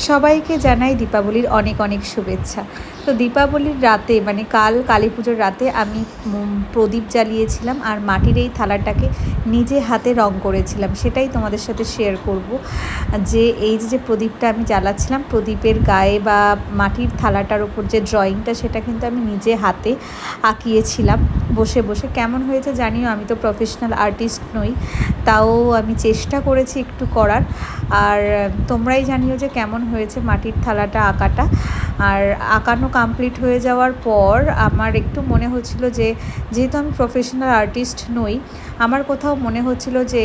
সবাইকে জানাই দীপাবলির অনেক অনেক শুভেচ্ছা। তো দীপাবলির রাতে মানে কাল কালী পুজোর রাতে আমি প্রদীপ জ্বালিয়েছিলাম আর মাটির এই থালাটাকে নিজে হাতে রং করেছিলাম। সেটাই তোমাদের সাথে শেয়ার করব যে এই যে প্রদীপটা আমি জ্বালাচ্ছিলাম, প্রদীপের গায়ে বা মাটির থালাটার ওপর যে ড্রয়িংটা সেটা কিন্তু আমি নিজে হাতে আঁকিয়েছিলাম বসে বসে। কেমন হয়েছে জানিও, আমি তো প্রফেশনাল আর্টিস্ট নই, তাও আমি চেষ্টা করেছি একটু করার। আর তোমরাই জানিও যে কেমন হয়েছে মাটির থালাটা আঁকাটা। আর আঁকানো কমপ্লিট হয়ে যাওয়ার পর আমার একটু মনে হচ্ছিল যে যেহেতু আমি প্রফেশনাল আর্টিস্ট নই, আমার কোথাও মনে হচ্ছিল যে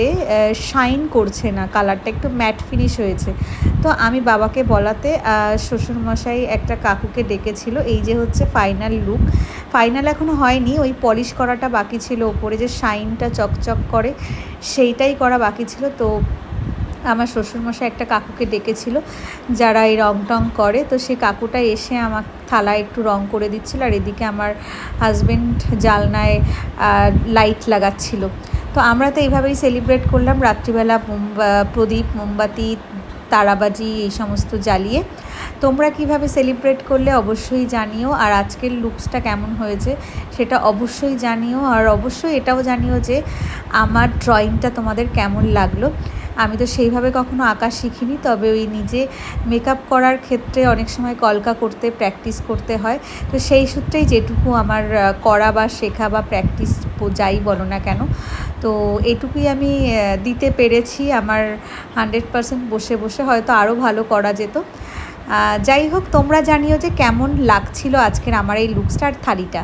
শাইন করছে না, কালারটা একটু ম্যাট ফিনিশ হয়েছে। তো আমি বাবাকে বলাতে শ্বশুরমশাই একটা কাকুকে ডেকেছিল। এই যে হচ্ছে ফাইনাল লুক। ফাইনাল এখনও হয়নি, ওই পলিশ করাটা বাকি ছিল, ওপরে যে শাইনটা চকচক করে সেইটাই করা বাকি ছিল। তো আমার শ্বশুরমশাই একটা কাকুকে ডেকেছিল যারা এই রং টং করে, তো সেই কাকুটা এসে আমার থালায় একটু রং করে দিচ্ছিল, আর এদিকে আমার হাজব্যান্ড জালনায় লাইট লাগাচ্ছিল। তো আমরা তো এইভাবেই সেলিব্রেট করলাম রাত্রিবেলা, প্রদীপ, মোমবাতি, তারাবাজি এই সমস্ত জ্বালিয়ে। তোমরা কিভাবে সেলিব্রেট করলে অবশ্যই জানিও, আর আজকের লুকসটা কেমন হয়েছে সেটা অবশ্যই জানিও। আর অবশ্যই এটাও জানিও যে আমার ড্রয়িংটা তোমাদের কেমন লাগলো। আমি তো সেইভাবে কখনো আঁকা শিখিনি, তবে ওই নিজে মেকআপ করার ক্ষেত্রে অনেক সময় কলকা করতে প্র্যাকটিস করতে হয়। তো সেই সূত্রেই যেটুকু আমার করা বা শেখা বা প্র্যাকটিস যাই বলো না কেন, তো এটুকুই আমি দিতে পেরেছি আমার 100%। বসে বসে হয়তো আরও ভালো করা যেত। যাই হোক, তোমরা জানিও যে কেমন লাগছিল আজকের আমার এই লুকসটার থালিটা।